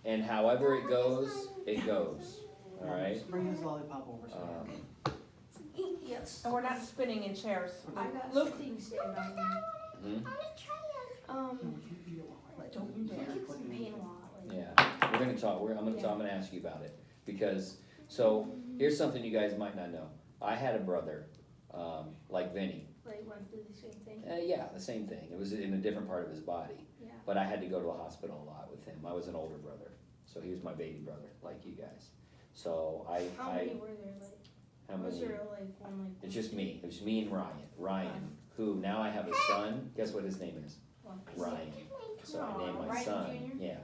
and however it goes, it goes. All right. Bring his lollipop over. Yes. And we're not spinning in chairs. I got Luke. things stand on me. Hmm? Don't you dare. It's in pain a lot. Like, Yeah, we're gonna talk. I'm gonna ask you about it because here's something you guys might not know. I had a brother, like Vinny. like went through the same thing. Yeah, the same thing. It was in a different part of his body, Yeah. but I had to go to the hospital a lot with him. I was an older brother, so he was my baby brother, like you guys. So How many were there? Like, how was many? there like one like? It's just me. It was me and Ryan. Ryan, who now I have a son. Guess what his name is? One. Ryan. So I named my Ryan son. Jr.? Yeah,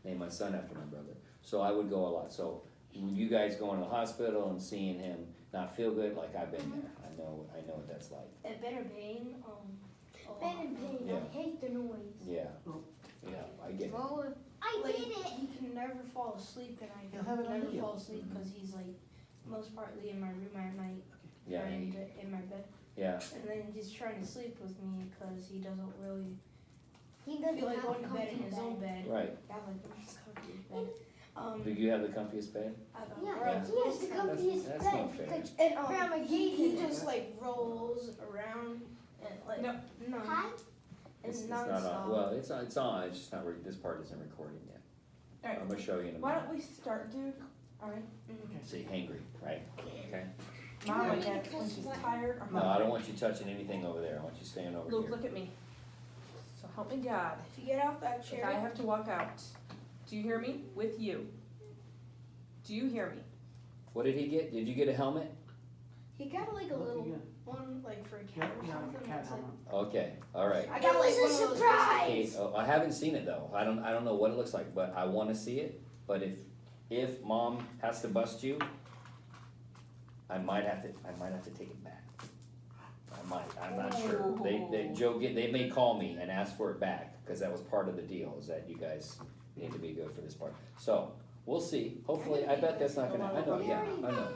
named my son after my brother. So I would go a lot. So you guys going to the hospital and seeing him not feel good, like I've been there. I know what that's like. At better pain. A lot. Pain. Yeah. I hate the noise. Yeah, yeah, I get it. Well, I Like, did it. he can never fall asleep, and I He'll have it on never video. fall asleep because he's like most partly in my room at night, Yeah, or in my bed, yeah, and then he's trying to sleep with me because he doesn't really He doesn't feel like have going to bed in comfy his own bed. right. I have like the most comfy bed. Do you have the comfiest bed? I don't Yeah, know. Yeah. he has the comfiest That's bed. not fair. because- And Grandma he gave me just that. like rolls around and like No. no, Hi. it's It's nonstop. not on. Well, it's on. It's on. It's just not. This part isn't recording yet. All right. I'm gonna show you in a Why minute. don't we start, Duke? All right. See, hangry, right? Okay. Mom, I need guess to when touch she's what? tired. Or No, I don't want you touching anything over there. I want you staying over Luke, here. look at me. So help me God. If you get off that If I chair, have to walk out, do you hear me? With you. Do you hear me? What did he get? Did you get a helmet? he got like a Look, little you got- one like for a Yeah, cat or yeah, something. cat That's like, helmet. Okay. All right. I It got like was one a of those surprise. Okay, I haven't seen it though. I don't know what it looks like, but I want to see it. But if mom has to bust you, I might have to take it back. I might. I'm not sure. They may call me and ask for it back because that was part of the deal. Is that you guys need to be good for this part. So we'll see. Hopefully, I bet that's not gonna. I know. Yeah, I know.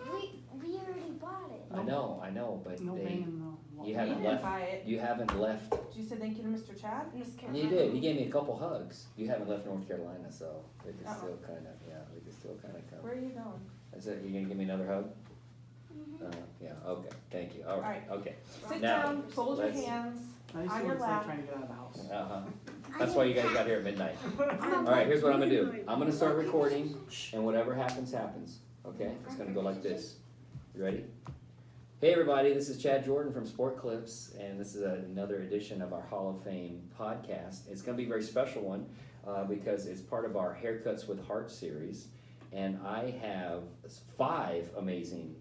We already bought it. I know. But No they. banging, no. You You haven't didn't left. buy it. You haven't left. Did you say thank you to Mr. Chad? You did. He gave me a couple hugs. You haven't left North Carolina, so we can Uh-oh. still kind of, we can still kind of come. Where are you going? I said, you gonna give me another hug? Yeah. Okay. Thank you. All right. Okay. Sit Now, down, fold your let's- hands. I used On to your it's like lap. trying to get out of the house. That's why you guys got here at midnight. All right. Here's what I'm gonna do. I'm gonna start recording, and whatever happens, happens. Okay? It's gonna go like this. You ready? Hey everybody, this is Chad Jordan from Sport Clips, and this is another edition of our Hall of Fame podcast. It's going to be a very special one because it's part of our Haircuts with Heart series, and I have 5 amazing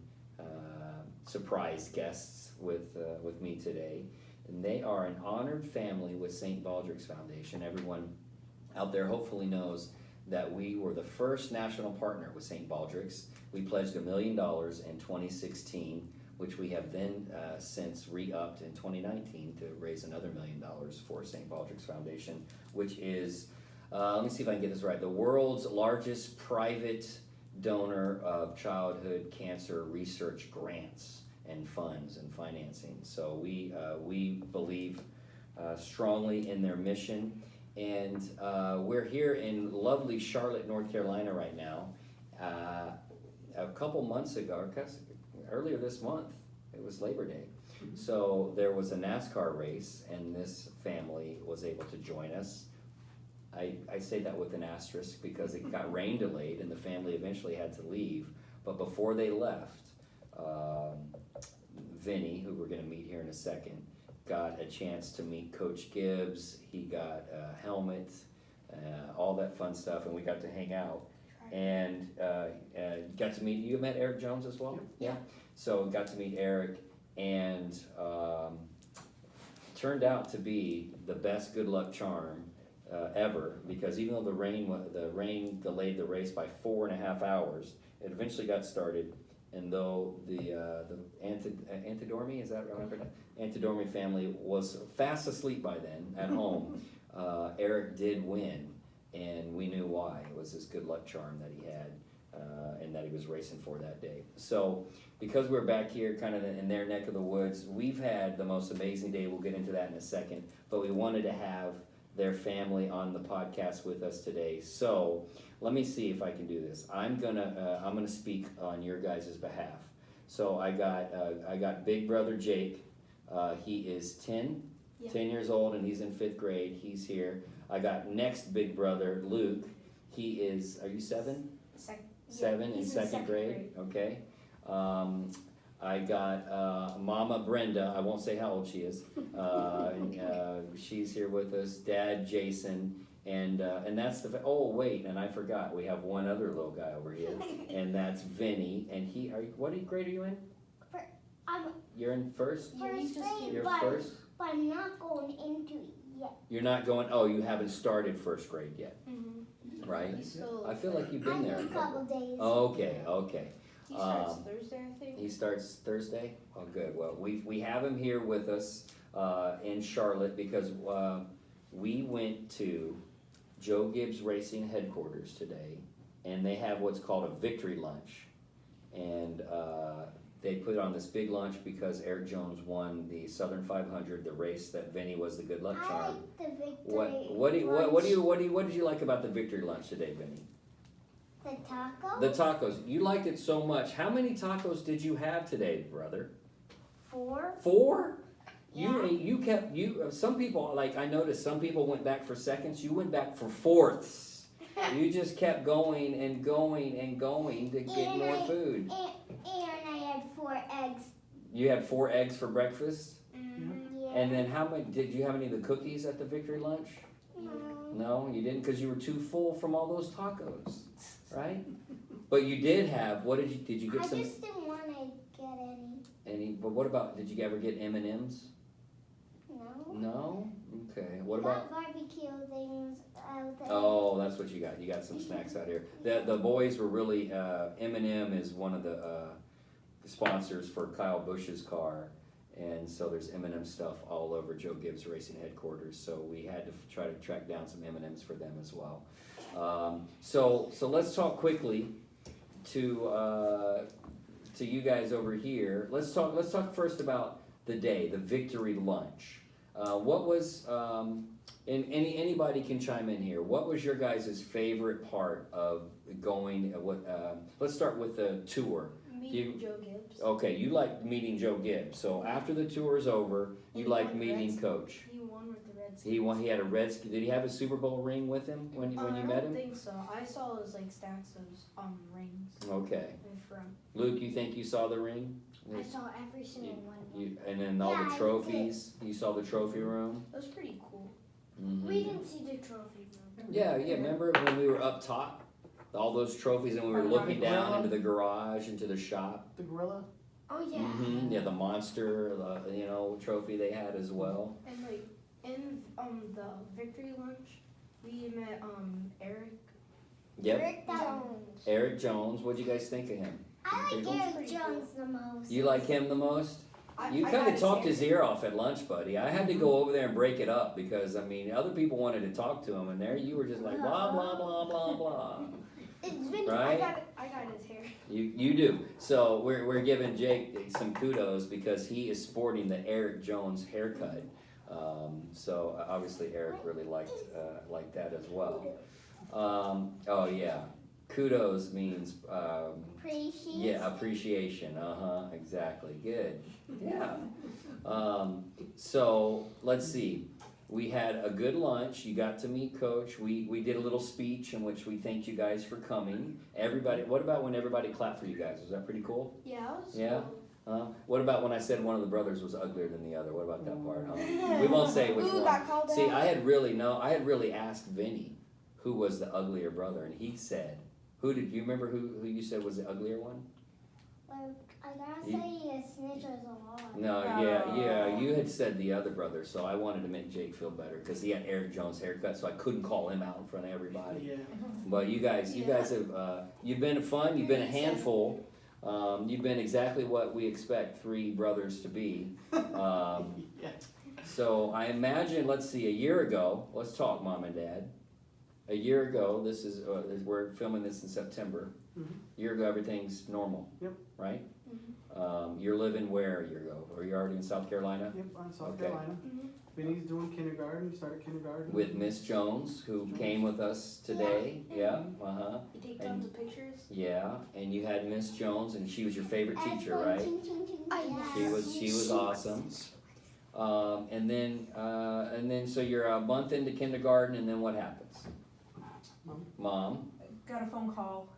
surprise guests with me today, and they are an honored family with St. Baldrick's Foundation. Everyone out there hopefully knows that we were the first national partner with St. Baldrick's. We pledged $1 million in 2016. Which we have then since re-upped in 2019 to raise another $1 million for St. Baldrick's Foundation, which is, let me see if I can get this right, the world's largest private donor of childhood cancer research grants and funds and financing. So we believe strongly in their mission, and we're here in lovely Charlotte, North Carolina right now. A couple months ago, earlier this month, it was Labor Day. So there was a NASCAR race, and this family was able to join us. I say that with an asterisk because it got rain delayed, and the family eventually had to leave. But before they left, Vinny, who we're going to meet here in a second, got a chance to meet Coach Gibbs. He got a helmet, all that fun stuff, and we got to hang out. And got to meet, you met Eric Jones as well? Yeah. So got to meet Eric, and turned out to be the best good luck charm ever, because even though the rain delayed the race by 4.5 hours, it eventually got started. And though the Antidormi, is that right? Antidormi family was fast asleep by then at home, Eric did win. And we knew why. It was this good luck charm that he had and that he was racing for that day. So because we're back here kind of in their neck of the woods, we've had the most amazing day. We'll get into that in a second. But we wanted to have their family on the podcast with us today. So let me see if I can do this. I'm gonna speak on your guys' behalf. So I got big brother Jake. He is 10 years old, and he's in 5th grade. He's here. I got next big brother Luke. He is, are you 7? 7 in second grade. Okay. I got Mama Brenda. I won't say how old she is. She's here with us. Dad Jason, and that's oh wait, and I forgot. We have one other little guy over here, and that's Vinny. And what grade are you in? You're in first. First grade, You're but, first. but I'm not going into it yet. You're not going. Oh, you haven't started first grade yet, right? I feel like you've been there. A couple days. Okay. He starts Thursday, I think. He starts Thursday? Oh, good. Well, we have him here with us in Charlotte because we went to Joe Gibbs Racing headquarters today, and they have what's called a victory lunch. And they put on this big lunch because Eric Jones won the Southern 500, the race that Vinny was the good luck I charm. like the victory. What did you like about the victory lunch today, Vinny? The tacos? The tacos. You liked it so much. How many tacos did you have today, brother? 4. 4? Yeah. Some people, like I noticed, some people went back for seconds. You went back for fourths. You just kept going and going and going to get more food. And I had 4 eggs. You had 4 eggs for breakfast? Yeah. And then how many, did you have any of the cookies at the victory lunch? No, you didn't because you were too full from all those tacos, right? But you did have, did you get some? I just didn't want to get any. But what about, did you ever get M&Ms? No. No? Okay, what We about? got barbecue things out there. Oh, that's what you got. You got some snacks out here. The boys were really, M&M is one of the sponsors for Kyle Busch's car. And so there's M&M stuff all over Joe Gibbs Racing headquarters. So we had to try to track down some M&Ms for them as well. So let's talk quickly to you guys over here. Let's talk first about the day, the victory lunch. What was and anybody can chime in here. What was your guys' favorite part of going? Let's start with the tour. Meeting Joe Gibbs. Okay, you liked meeting Joe Gibbs. So after the tour is over, you liked meeting Coach. He won with the Redskins. He won. He had a Redskins. Did he have a Super Bowl ring with him when you met I him? don't think so. I saw his stacks of rings Okay. in front. Luke, you think you saw the ring? I saw every single one. And then all Yeah, the I trophies. You saw the trophy room. That was pretty cool. Mm-hmm. We didn't see the trophy room. Yeah. Remember when we were up top, all those trophies, and we were looking down into the garage, into the shop. The gorilla? Oh yeah. Mm-hmm. Yeah, the monster, trophy they had as well. And in the victory lunch, we met Eric. Yep. Eric Jones. Eric Jones. What'd you guys think of him? I like Pretty Eric cool. Jones the most. You like him the most? You I kind got of talked his his ear off at lunch, buddy. I had to go over there and break it up because, other people wanted to talk to him, and there you were just like, blah, blah, blah, blah, blah. It's been Right? I got his hair. You do. So we're giving Jake some kudos because he is sporting the Eric Jones haircut. So obviously Eric really liked that as well. Oh yeah, kudos means appreciation. yeah, appreciation. Exactly. Good. Yeah. So let's see. We had a good lunch. You got to meet Coach. We did a little speech in which we thanked you guys for coming. Everybody. What about when everybody clapped for you guys? Was that pretty cool? Yeah, that was Yeah? cool. What about when I said one of the brothers was uglier than the other? What about that part? We won't say which Ooh, one. got called See, out. I had really asked Vinny who was the uglier brother, and he said, "Who did you remember? Who you said was the uglier one?" I gotta say he snitches a lot. No, yeah, you had said the other brother, so I wanted to make Jake feel better because he had Eric Jones' haircut, so I couldn't call him out in front of everybody. Yeah. But you guys have you've been fun. You've been a handful. You've been exactly what we expect 3 brothers to be. Yeah. So I imagine, let's see, a year ago. Let's talk, Mom and Dad. A year ago, this is we're filming this in September. Mhm. A year ago, everything's normal. Yep. Right. You're living where a year ago? Are you already in South Carolina? Yep, I'm in South Okay. Carolina. Vinny's doing kindergarten, started kindergarten. with Miss Jones, who came with us today. Yeah, uh-huh. You take tons of pictures. Yeah, and you had Miss Jones, and she was your favorite teacher, right? She was awesome. And then so you're a month into kindergarten, and then what happens? Mom. Got a phone call.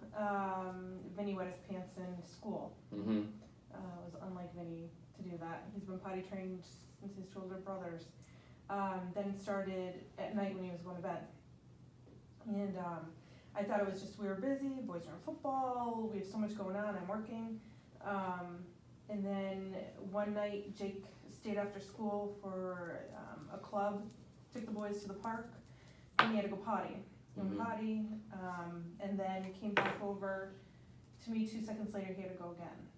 Vinny wet his pants in school. Mm-hmm. It was unlike Vinny to do that. He's been potty trained since his two older brothers. Then it started at night when he was going to bed. And I thought it was just we were busy, boys are in football, we have so much going on, I'm working. And then one night Jake stayed after school for a club, took the boys to the park, and he had to go potty. Potty, and then came back over to me 2 seconds later, he had to go again.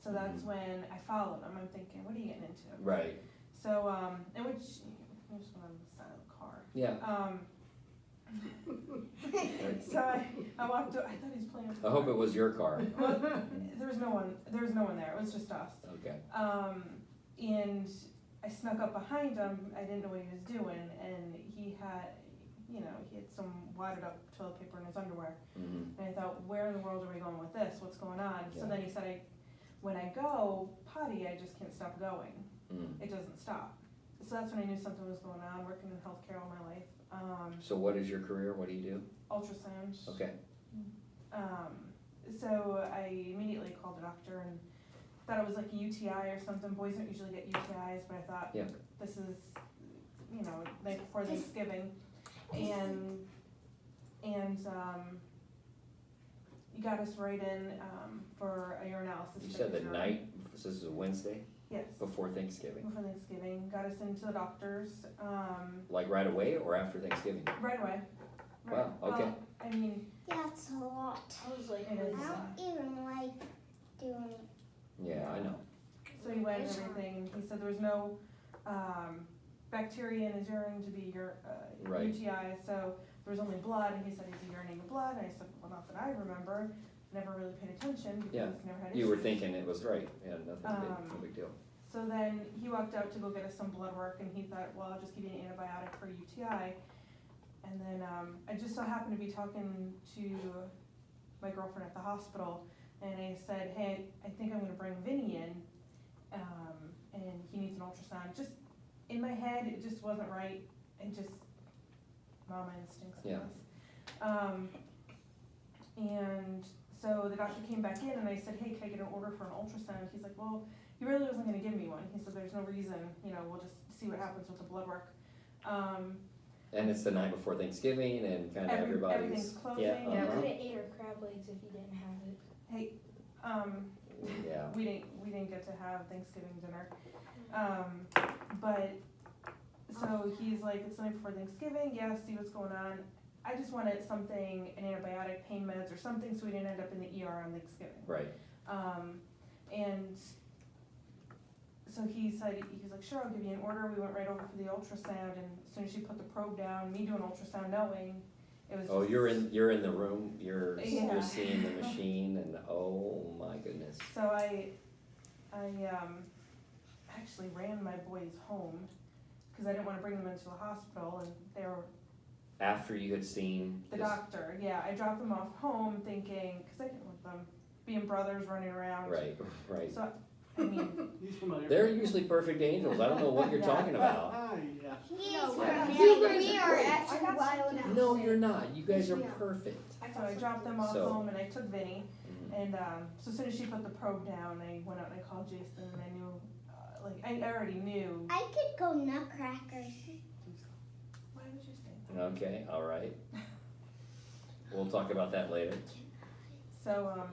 So that's when I followed him. I'm thinking, what are you getting into? Right. So, and which, I just went on the side of the car. Yeah. So I walked, I thought he was playing with the I hope car. it was your car. Well, there was no one there, it was just us. Okay. And I snuck up behind him, I didn't know what he was doing, and he had some wadded up toilet paper in his underwear. Mm-hmm. And I thought, where in the world are we going with this? What's going on? Yeah. So then he said, when I go potty, I just can't stop going. Mm. It doesn't stop. So that's when I knew something was going on, working in healthcare all my life. So what is your career? What do you do? Ultrasound. Okay. So I immediately called the doctor and thought it was like a UTI or something. Boys don't usually get UTIs, but I thought, Yeah. this is, night before Thanksgiving. And you got us right in for a urinalysis. You said the procedure. night, this is a Wednesday, Yes. before Thanksgiving. Before Thanksgiving, got us into the doctors, Like right away or after Thanksgiving? right away. Wow, okay. Well, I mean, Yeah, it's a lot. I was like, It is. I don't even like doing it. Yeah, I know. so he went and everything, and he said there was no bacteria in his urine to be your Right. UTI, so there was only blood, and he said he's urinating blood, and I said, well, not that I remember, never really paid attention because Yeah. never had You were issues. thinking it was right. Yeah, nothing big, no big deal. So then he walked out to go get us some blood work, and he thought, well, I'll just give you an antibiotic for UTI. And then I just so happened to be talking to my girlfriend at the hospital, and I said, hey, I think I'm gonna bring Vinny in, and he needs an ultrasound. Just in my head, it just wasn't right, and just mama instincts, I Yeah. guess. And so the doctor came back in, and I said, hey, can I get an order for an ultrasound? He's like, well, he really wasn't gonna give me one. He said, there's no reason, we'll just see what happens with the blood work. And it's the night before Thanksgiving and kind of everybody's. Everything's closing. Yeah, you uh-huh. could have ate our crab legs if you didn't have it. Hey, Yeah. we didn't get to have Thanksgiving dinner. But so he's like, it's the night before Thanksgiving. Yeah, see what's going on. I just wanted something, an antibiotic, pain meds, or something, so we didn't end up in the ER on Thanksgiving. Right. And so he said, he's like, sure, I'll give you an order. We went right over for the ultrasound, and as soon as she put the probe down, me doing ultrasound knowing, it was Oh, just, you're in the room. You're Yeah. seeing the machine, and oh my goodness. So I actually ran my boys home, because I didn't want to bring them into the hospital, and they were After you had seen the this- doctor. Yeah, I dropped them off home thinking, because I didn't want them being brothers running around. Right, right. So, I mean, He's familiar. They're usually perfect angels. I don't know what you're Yeah. talking about. Yeah. He No, is we're from not. there. You guys are actually wild. No, you're not. You guys are Yeah. perfect. so I dropped them off So- home, and I took Vinny, Mhm. and so as soon as she put the probe down, I went out and I called Jason, and I knew, I already knew. I could go nutcrackers. Why would you say that? Okay, all right. We'll talk about that later. So,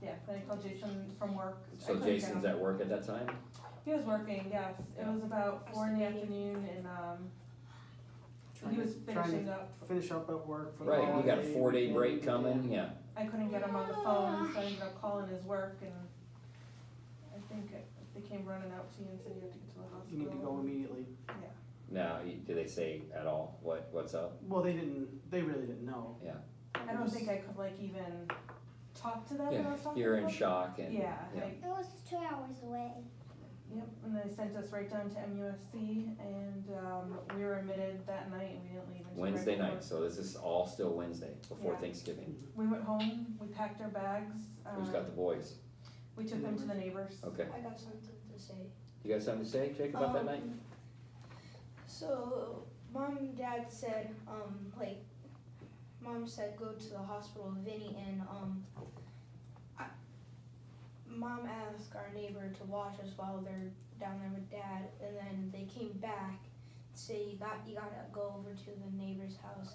yeah, then I called Jason from work. I So couldn't get Jason's him. at work at that time? He was working, yes. It was about 4 in the afternoon, and he was finishing up. Finish up at work for the Right, you got a holiday 4-day weekend. break coming, yeah. I couldn't get him on the phone, so I ended up calling his work, and I think they came running out to you and said you had to get to the hospital. You need to go immediately. Yeah. Now, do they say at all what's up? Well, they really didn't know. Yeah. I don't think I could even talk to them when I Yeah, was talking you're to in them. shock and. Yeah, yeah. It was 2 hours away. Yep, and they sent us right down to MUSC, and we were admitted that night, and we didn't leave until Wednesday right before. night, so this is all still Wednesday, before Yeah. Thanksgiving. We went home, we packed our bags. Who's got the boys? We took them to the neighbors. Okay. I got something to say. You got something to say, Jake, about that night? So, mom and dad said, mom said go to the hospital with Vinny, and mom asked our neighbor to watch us while they're down there with dad, and then they came back to say you gotta go over to the neighbor's house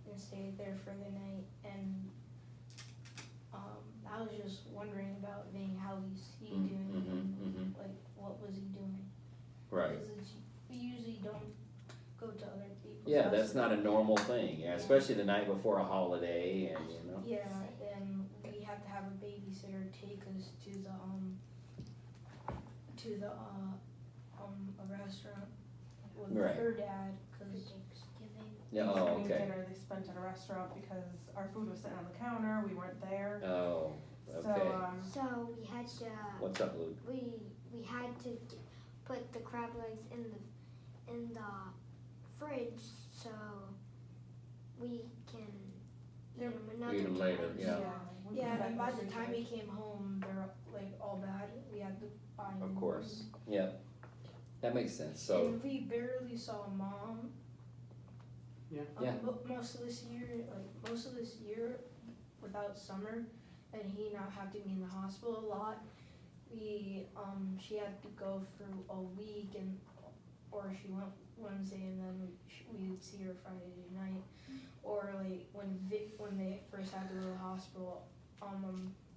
and stay there for the night. And I was just wondering about Vinny, how he doing, and like what was he doing? Right. Because we usually don't go to other people's Yeah, houses. that's not a normal thing, yeah, especially the night before a holiday, and you know. Yeah, and we had to have a babysitter take us to the a restaurant with Right. her dad, cause Yeah, oh, Thanksgiving okay. dinner they spent at a restaurant because our food was sitting on the counter, we weren't there. Oh, So, okay. So we had to What's up, Luke? we had to put the crab legs in the fridge so we can eat them another Eat 'em time. later, yeah. we yeah, came back and by with the three time kids. we came home, they're like all bad. We had to buy Of new course, ones. yeah, that makes sense, so, And we barely saw mom. Yeah. Yeah. Most of this year, without summer, and he not have to be in the hospital a lot. She had to go for a week, or she went Wednesday, and then we would see her Friday night. Or like when they first had to go to the hospital,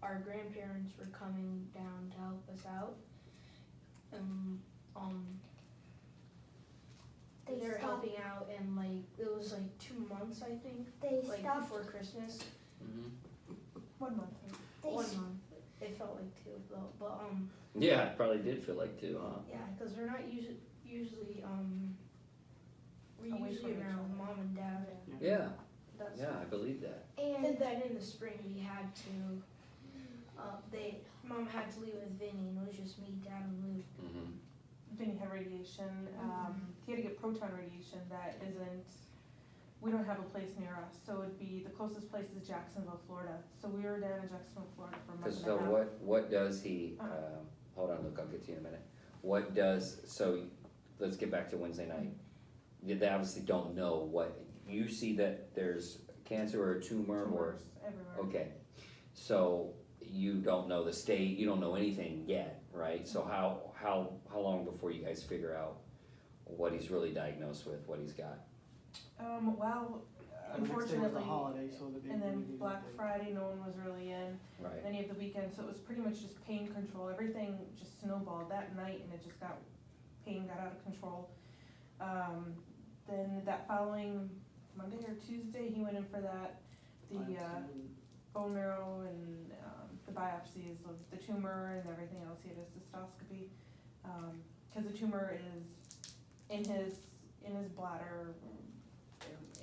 our grandparents were coming down to help us out. They They're stopped. helping out, and like it was like 2 months, I think, They like stopped. before Christmas. 1 month. They 1 s- month. It felt like 2 though, but yeah, it probably did feel like two, huh? yeah, because we're not usually we're Away usually from each around other. mom and dad. Yeah, That's yeah, I believe that. And And then in the spring we had to. Mom had to leave with Vinny, and it was just me, dad, and Luke. Mm-hmm. Vinny had radiation, he had to get proton radiation that we don't have a place near us, so it'd be, the closest place is Jacksonville, Florida. So we were down in Jacksonville, Florida for a month Cause and a so half. what does he, hold on, Luke, I'll get to you in a minute. So let's get back to Wednesday night. They obviously don't know what, you see that there's cancer or a tumor or, Tumors everywhere. okay. So you don't know the state, you don't know anything yet, right? So how long before you guys figure out what he's really diagnosed with, what he's got? Well, The next day was the unfortunately, holiday, so the big and then meeting Black day. Friday, no one was really in. Right, Any of the weekends, so it was pretty much just pain control. Everything just snowballed that night, and pain got out of control. Then that following Monday or Tuesday, he went in for bone marrow and the biopsies of the tumor and everything else. He had a cystoscopy, cause the tumor is in his bladder,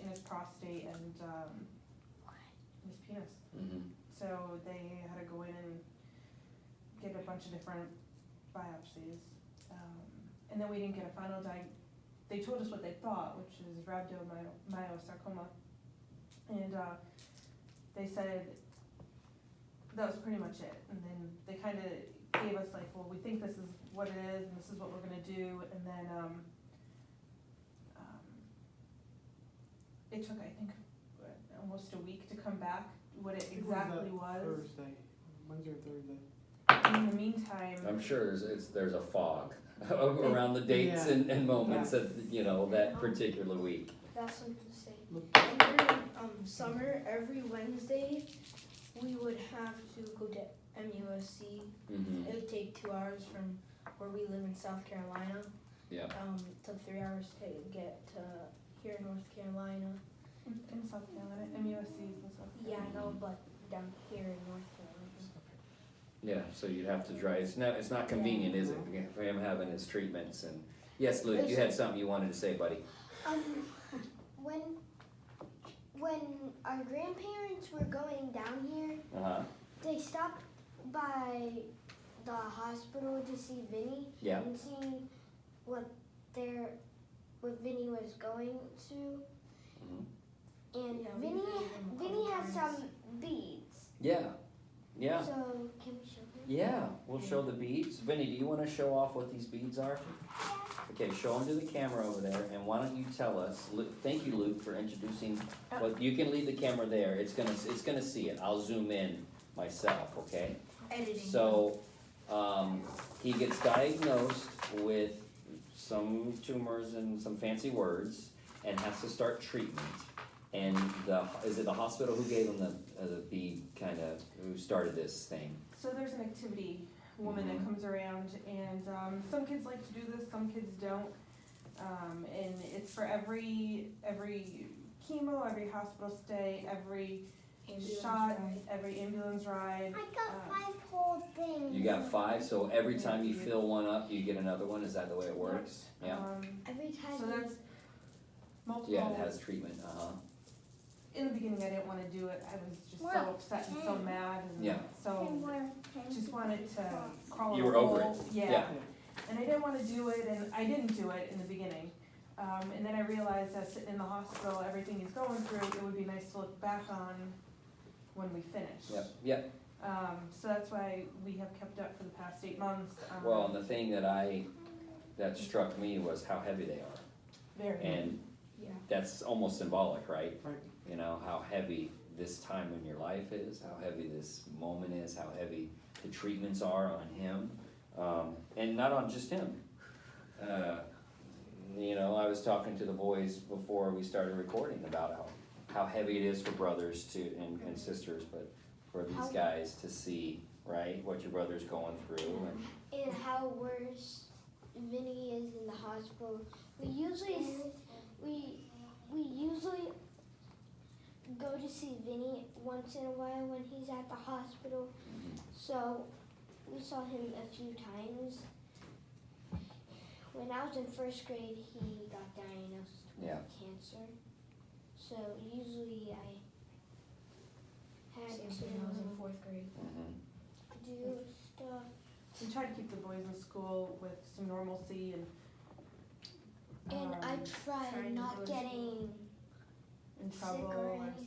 in his prostate, and his penis. mm-hmm, So they had to go in and get a bunch of different biopsies. And then we didn't get a final they told us what they thought, which is rhabdomyosarcoma. And they said that was pretty much it. And then they kind of gave us like, well, we think this is what it is, and this is what we're gonna do. And then it took, I think, almost a week to come back, what it exactly was. Thursday, Wednesday or Thursday. In the meantime, I'm sure there's a fog around the dates Yeah. and moments of, you know, that particular week. That's something to say. Look. And during summer, every Wednesday, we would have to go to MUSC. Mm-hmm, It would take 2 hours from where we live in South Carolina. yeah, Took 3 hours to get to here in North Carolina. in South Carolina, MUSC is in South Yeah, Carolina. I know, but down here in North Carolina. yeah, so you'd have to drive, it's not convenient, is it, for him having his treatments and, yes, Luke, you had something you wanted to say, buddy? When our grandparents were going down here, Uh-huh, they stopped by the hospital to see Vinny Yeah. and seeing what Vinny was going through. And Yeah, we Vinny visited him a Vinny couple has times. some beads. Yeah. Yeah. So can we show them? Yeah. We'll show the beads. Vinny, do you want to show off what these beads are? Okay, show them to the camera over there, and why don't you tell us? Thank you, Luke, for introducing. What you can leave the camera there. It's gonna see it. I'll zoom in myself. Okay. Editing. So, he gets diagnosed with some tumors and some fancy words, and has to start treatment. And is it the hospital who gave him the bead who started this thing? So there's an activity woman that comes around, and some kids like to do this, some kids don't. And it's for every chemo, every hospital stay, every Ambulance shot, ride. every ambulance ride. I got 5 whole things. You got 5, so every time you fill one up, you get another one. Is that the way it works? Yeah. Every time. So that's multiple. Yeah, it has treatment. In the beginning, I didn't want to do it. I was just so Well, upset and so mad, and Yeah. so just wanted to crawl. You a were over hole. it. Yeah. Yeah. And I didn't want to do it, and I didn't do it in the beginning. And then I realized that sitting in the hospital, everything he's going through, it would be nice to look back on when we finish. Yep. Yep. So that's why we have kept up for the past 8 months. Well, and the thing that struck me was how heavy they are, Very. and Yeah. that's almost symbolic, right? Right. You know, how heavy this time in your life is, how heavy this moment is, how heavy the treatments are on him, and not on just him. You know, I was talking to the boys before we started recording about how heavy it is for brothers and sisters, but for these guys to see, right, what your brother's going through, And how worse Vinny is in the hospital. We usually go to see Vinny once in a while when he's at the hospital. So we saw him a few times. When I was in 1st grade, he got diagnosed with cancer. So usually I had Same to thing when I was in 4th grade. do stuff. We try to keep the boys in school with some normalcy and. And I trying tried to not go to getting In sick trouble or or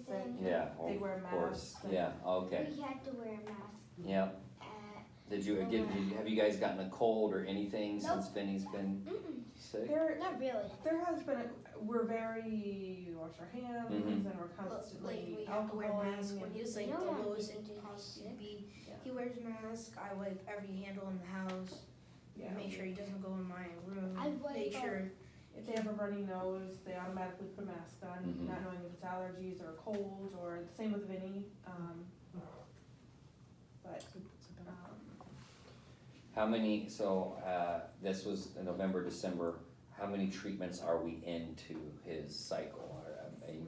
sick. anything. yeah, They wear of course, masks and- yeah, okay, We had to wear a mask yeah. at Have you guys gotten a cold or anything since Vinny's been sick? not really. There has been, we're we wash our hands and we're constantly We have to wear alcoholing masks when and- he's like No the one lowest didn't it do possibly this. be. Yeah. He wears mask. I wipe every handle in the house. Yeah. Make sure he doesn't go in my room. I wipe Make sure. If they have a runny nose, they automatically put a mask on, not knowing if it's allergies or a cold, or the same with Vinny. But, How many, this was in November, December, how many treatments are we into his cycle?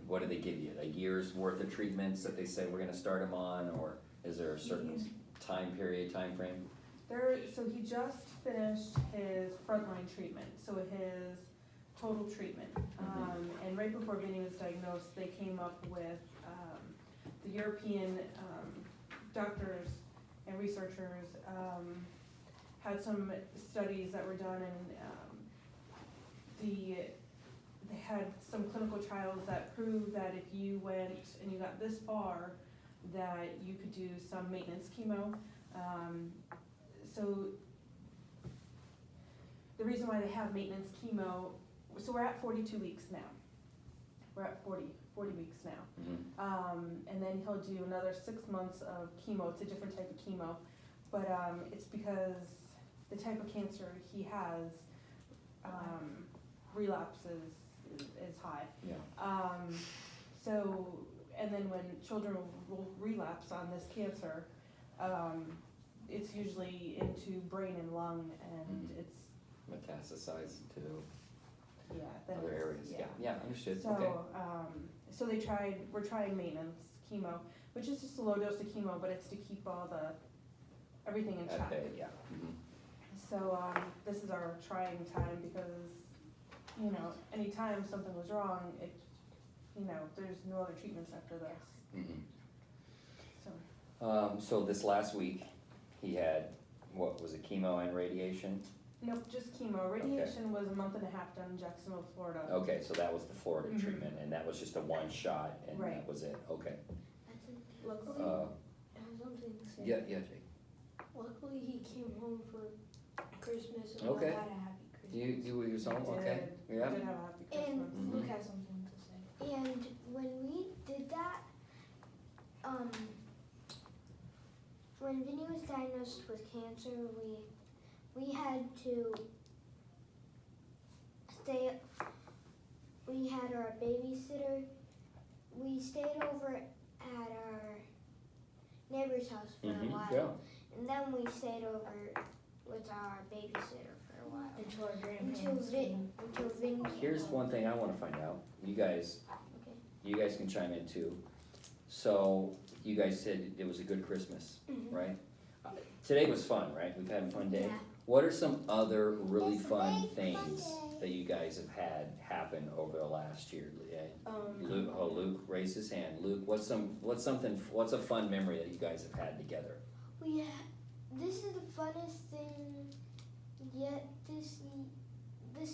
What do they give you, a year's worth of treatments that they say we're gonna start him on, or is there a certain time frame? so he just finished his frontline treatment, so his total treatment. And right before Vinny was diagnosed, they came up with, the European, doctors and researchers, had some studies that were done, and, they had some clinical trials that proved that if you went and you got this far, that you could do some maintenance chemo. So the reason why they have maintenance chemo, so we're at 42 weeks now. We're at 40 weeks now. And then he'll do another 6 months of chemo. It's a different type of chemo, but it's because the type of cancer he has, relapses is high. Yeah. So, and then when children will relapse on this cancer, it's usually into brain and lung, and it's, Metastasize to yeah. then other it's- areas, yeah, understood, So, okay. So we're trying maintenance chemo, which is just a low dose of chemo, but it's to keep everything in check. Okay, yeah. So, this is our trying time because, anytime something was wrong, there's no other treatments after this, so. So this last week, he had what was it, chemo and radiation? Nope, just chemo. Radiation was a month and a half down in Jacksonville, Florida. Okay, so that was the Florida Mhm. treatment, and that was just a one shot, and that Right. was it, okay. Luckily, Uh, I have something to say. yeah, Jake. Luckily, he came home for Christmas and Okay. we had a happy Christmas. You were your son, okay, We yeah? did have a happy Christmas. And Luke has something to say. And when we did that, when Vinny was diagnosed with cancer, we had to stay. We had our babysitter. We stayed over at our neighbor's house for a while, Yeah, and then we stayed over with our babysitter for a while Until our until grandparents came. Vinny. here's one thing I wanna find out, you guys, Okay. you guys can chime in too. So, you guys said it was a good Christmas, Mhm. right? Today was fun, right? We've had a fun day. Yeah. What are some other really It's a fun big fun things day. that you guys have had happen over the last year? Luke raised his hand. Luke, what's a fun memory that you guys have had together? This is the funnest thing yet this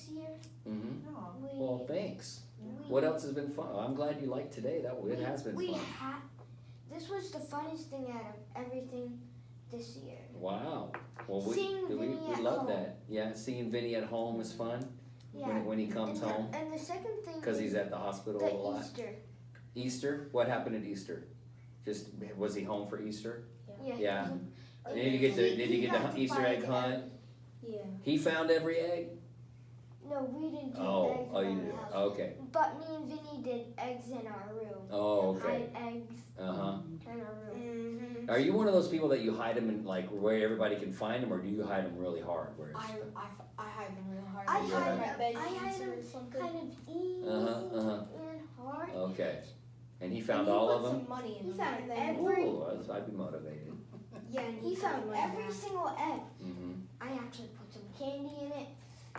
year. Mm-hmm. No. We, Well, thanks. we, What else has been fun? I'm glad you liked today. It has been we fun. This was the funnest thing out of everything this year. Wow. Well, Seeing we Vinny at love home. that. Yeah, seeing Vinny at home is fun Yeah. when he comes and home The, and the second thing because is he's at the hospital the a lot. Easter. Easter? What happened at Easter? Just was he home for Easter? Yeah. Yeah. Oh, Did you get the got to Easter find egg hunt? Yeah. He found every egg? No, we didn't do eggs Oh, in you our did. house. Okay. But me and Vinny did eggs in our room. Oh, okay. Hide eggs Uh huh. in our room. Mm-hmm. Are you one of those people that you hide them in like where everybody can find them, or do you hide them really hard? Where it's I hide them real hard. I hide my them- bed I hide sheets or them something. Kind of easy Uh-huh. and hard. okay. And he found And he all put of them. some money in He them, found and then- every- Ooh, I'd be motivated. Yeah, and He put found them in every that. single egg. Mm-hmm. I actually put some candy in it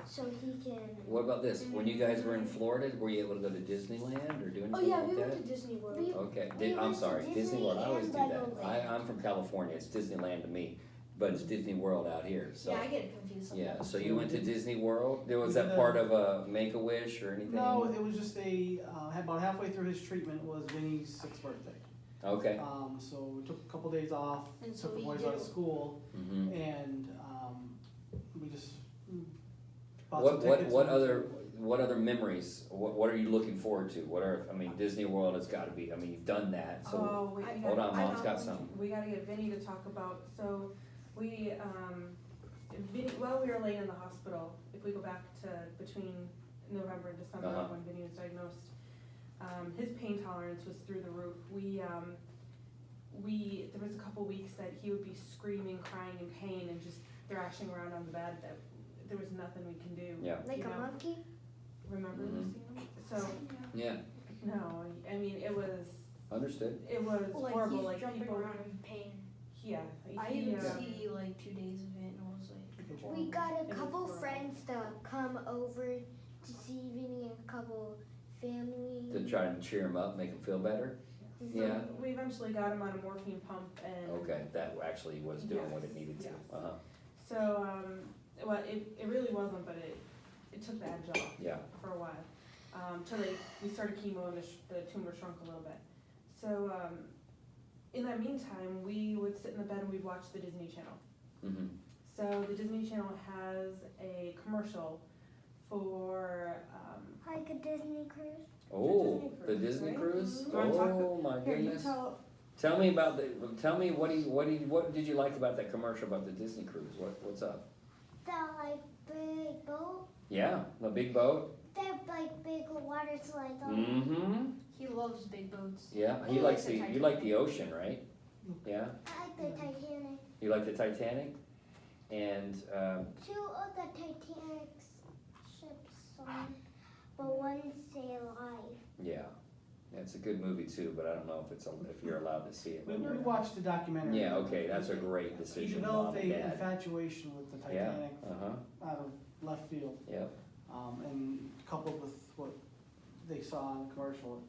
so he can. What about this? When you guys were in Florida, were you able to go to Disneyland or do anything Oh yeah, like we that? went to Disney World. We- Okay, We I'm went to sorry, Disney Disney World, I always and do that. Legoland. I'm from California, it's Disneyland to me, but it's Disney World out here, so. Yeah, I get confused sometimes. Yeah, so you went to Disney World, was We that did part of a Make-A-Wish or anything? No, it was just about halfway through his treatment was Vinny's 6th birthday. Okay, So we took a couple days off, And so took the we boys did out of it. school, mm-hmm. and we just bought some What tickets. what other memories, what are you looking forward to? Disney World has gotta be, you've done that, so, Oh, wait, hold on, I Mom's know. got something. we gotta get Vinny to talk about, so we, Vinny, while we were laying in the hospital, if we go back to between November and December Uh-huh. when Vinny was diagnosed, his pain tolerance was through the roof. There was a couple weeks that he would be screaming, crying in pain and just thrashing around on the bed that there was nothing we can do. Yeah. Like you a know? monkey? Remember Mhm. seeing him? So, Yeah, no, I mean, it was understood. Like horrible, he's like jumping people, around in pain. yeah. I he, even um, see like 2 days of it, and I was like, We got It a was couple horrible. friends to come over to see Vinny and a couple family. To try and cheer him up, make him feel better? So Yeah. we eventually got him on a morphine pump and. Okay, that actually was doing what it needed to, Yes. uh-huh, So, well, it really wasn't, but it took the edge off yeah, for a while. Till we started chemo and the tumor shrunk a little bit. So, in that meantime, we would sit in the bed and we'd watch the Disney Channel. mm-hmm, So the Disney Channel has a commercial for, Like a Disney cruise. oh, the Disney Disney cruise, cruise? right? You wanna talk- Oh, my here, you goodness. tell, Me about what did you like about that commercial about the Disney cruise? What's up? The like big boat. Yeah, the big boat? That like big water slide. Mm-hmm, he loves big boats. yeah, He likes the you like the ocean, right? Yeah, I like the Titanic. you like the Titanic? And, 2 of the Titanic's ships on, but one stay alive. yeah, it's a good movie too, but I don't know if you're allowed to see it. We watched the documentary. Yeah, okay, that's a great He decision, developed Mom and a Dad. infatuation with the Yeah, Titanic uh-huh, out of left field. yep, And coupled with what they saw in the commercial,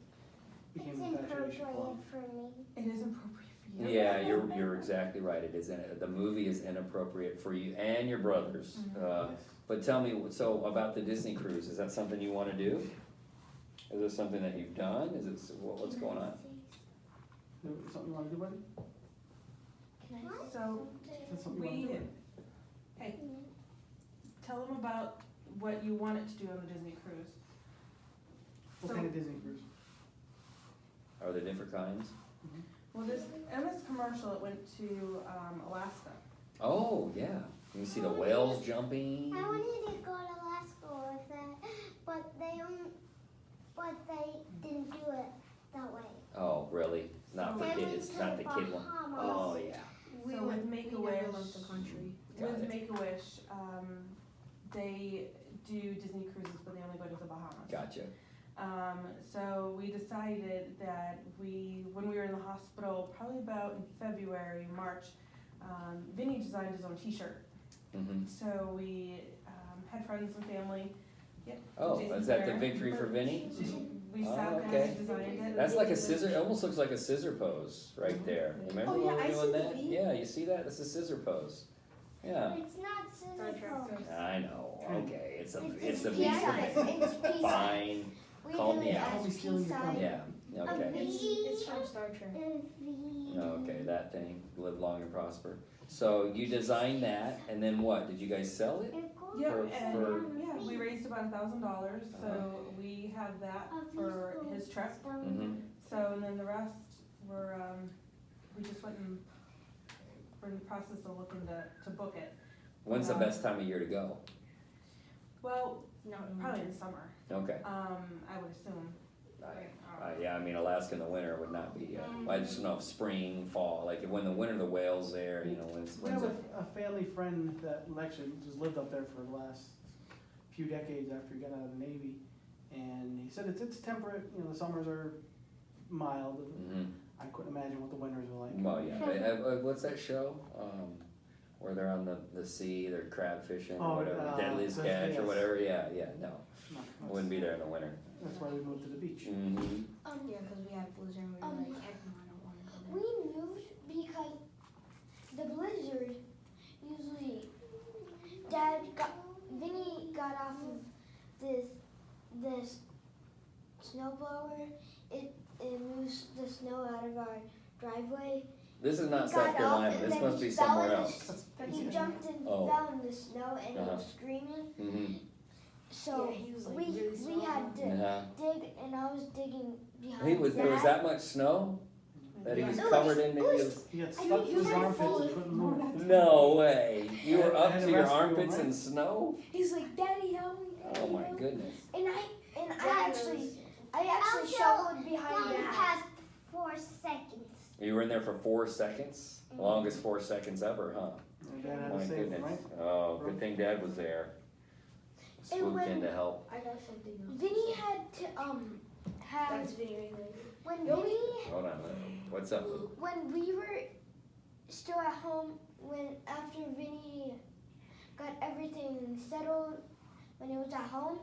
it became an infatuation for him. for me. it is appropriate for Yeah, you're exactly right. It is, the movie is inappropriate for you and your brothers. But tell me, so about the Disney cruise, is that something you wanna do? Is it something that you've done? Is it, what's going on? Something you wanna do, buddy? So Is that something you wanna we, do? hey, tell them about what you want it to do on the Disney cruise. What So- kind of Disney cruise? Are there different kinds? Well, in this commercial, it went to Alaska. Oh, yeah. You see the whales jumping? I wanted to go to Alaska with that, but they didn't do it that way. Oh, really? Not for They went kids, to not the kid one? Bahamas. Oh, yeah. We So went, with Make-A-Wish, we never left the country. Got With it. Make-A-Wish, they do Disney cruises, but they only go to the Bahamas. Gotcha. So we decided that when we were in the hospital, probably about in February, March, Vinny designed his own t-shirt. Mm-hmm. So we had friends and family. Yep. Oh, Jason's is that the there. victory for Vinny? We Oh, sat okay. down and designed it. That's like a scissor, it almost looks like a scissor pose right there. Remember Oh, yeah, when we I were doing see the that? V. Yeah, you see that? It's a scissor pose. Yeah. It's not scissor pose. I know, okay, it's a It's V. peace sign. It's peace sign. Fine, We Call do me it out. as I'll be stealing peace your sign. yeah, A okay. V. It's from Star Trek. A V. Okay, that thing, live long and prosper. So you designed that, and then what, did you guys sell it? Yeah, For- and for- yeah, we raised about $1,000, so we have that for his trip. Mm-hmm, So, and then the rest were, we just went and we're in the process of looking to book it. when's the best time of year to go? Well, No, probably in the summer, Okay, I would assume. yeah, I mean, Alaska in the winter would not be, I just know if spring, fall, like when the winter, the whales there, you know, when's We have it? a family friend that actually just lived up there for the last few decades after he got out of the Navy. And he said it's temperate, you know, the summers are mild. Mhm. I couldn't imagine what the winters are like. Well, yeah, what's that show, where they're on the sea, they're crab fishing or Oh, whatever, Deadliest so Catch or yes. whatever, yeah, no, No, I wouldn't be there in the winter. That's why we moved to the beach. Mm-hmm. Yeah, because we had a blizzard and we were like, heck no, I don't want to go We there. moved because the blizzard usually Vinny got off of this snowblower. It moves the snow out of our driveway. This is not He South got Carolina, off and this then must he be fell somewhere in the else. He jumped and Oh. fell in the snow and he Uh-huh. was screaming. Mm-hmm, So Yeah, he was, like, we really we had to yeah. dig, and I was digging behind There was that much snow that he was It was- covered in, it was- He got I stuck think to he his was armpits full and of- couldn't move. no way, you were I up had to to your rescue him, armpits right? in snow? He's like, Daddy, help me. Daddy, Oh my help me." goodness. and I actually I shoveled behind the house. past 4 seconds. You were in there for 4 seconds, longest 4 seconds ever, huh? And Dad had My to save him, goodness, right? oh, good thing Dad was there. Swooped when- in to help. I got something else. Vinny had to have That's Vinny right there. when Yo. Vinny Hold on, what's up, Luke? when we were still at home after Vinny got everything settled when he was at home,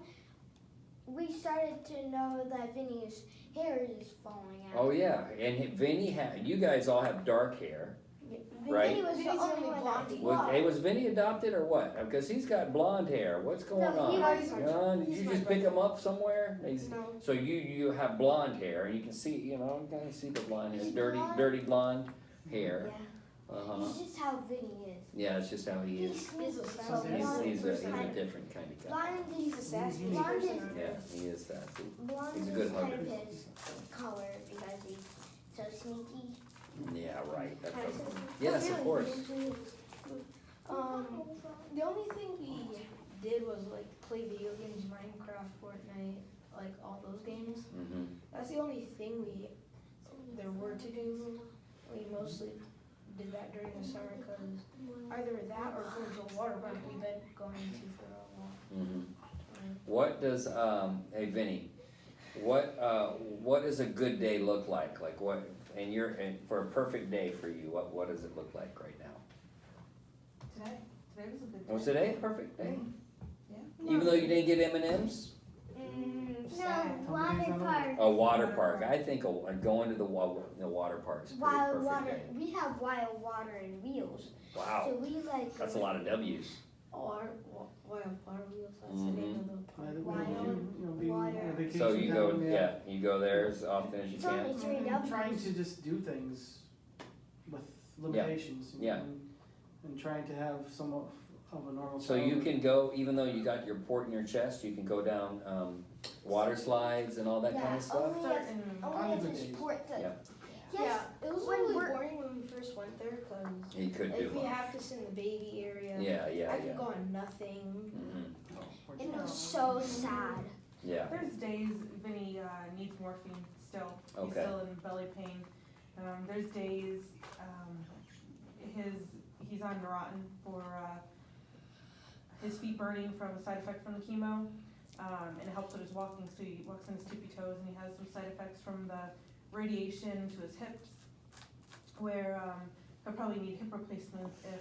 we started to know that Vinny's hair is falling out. Oh yeah, and Vinny you guys all have dark hair, right? Vinny was the Vinny's only only one blonde. that Was Vinny adopted or what? Because he's got blonde hair, what's going No, he on? was- Did you just pick him up somewhere? No. So you have blonde hair, and you can see, you know, you can see the blonde hair, He's dirty blonde. blonde hair. Yeah. Uh-huh. He's just how Vinny is. Yeah, it's just how he is. He's He's a so sassy blonde. He's a person. different kind of guy. Blonde He's a is sassy Blonde is- person. Yeah, he is sassy. blonde He's a is good kind hugger. of his color because he's so sneaky. Yeah, right. That's Kind of what- sassy. Yes, of course. The only thing we did was like play video games, Minecraft, Fortnite, like all those games. Mm-hmm. That's the only thing there were to do. We mostly did that during the summer because either that or go to a water park we've been going to for a while. Mm-hmm. What does hey Vinny, what does a good day look like? Like what and for a perfect day for you, what does it look like right now? Today was a good day. Was today a perfect day? Yeah. Even though you didn't get M&Ms? No, water park. A water park. I think going to the water park is pretty Wild perfect water. day. We have wild water and wheels. Wow, So we like. that's a lot of W's. Or Wild Water Wheels, that's the name of the park. Being water. a vacation So you go, town, yeah, you go there as often as you It's only can. 3 I'm W's. trying to just do things with limitations. you Yeah. know, and trying to have somewhat of a normal. So you childhood. can go, even though you got your port in your chest, you can go down water slides and all that kind of stuff. Only if, Certain, only if Only it's days. port that. Yeah. Yes. Yeah, it was when really we're- boring when we first went there because You could do if we one. have to sit in the baby area, Yeah, I could go on nothing. Mhm. And it was so sad. Yeah, there's days Vinny needs morphine still. He's Okay. still in belly pain. There's days he's on Neurontin for his feet burning from a side effect from the chemo, and it helps with his walking. So he walks on his tippy toes, and he has some side effects from the radiation to his hips, where he'll probably need hip replacements if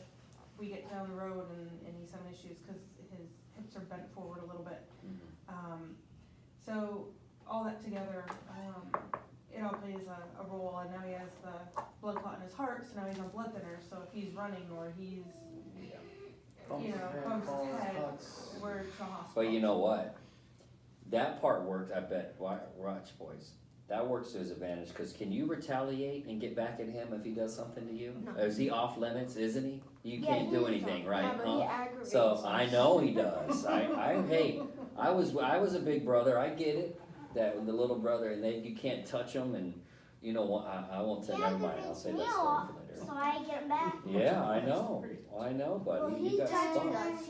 we get down the road and he's having issues because his hips are bent forward a little bit. So all that together, it all plays a role, and now he has the blood clot in his heart, so now he's on blood thinner, so if he's running or he's, Bumps you his know, head, bumps falls, his head, cuts. we're to the hospital. but you know what? That part worked, I bet, watch boys. That works to his advantage, because can you retaliate and get back at him if he does something to you? No. Is he off limits, isn't he? You Yeah, can't do he's anything, right? Yeah, but huh? he aggravates So us. I know he does. Hey, I was a big brother. I get it. That the little brother, and you can't touch him, and you know what? I won't say. Never mind. I'll say that story for later. So I get him back. Yeah, I know, Well, buddy. he You got touches spunk. us.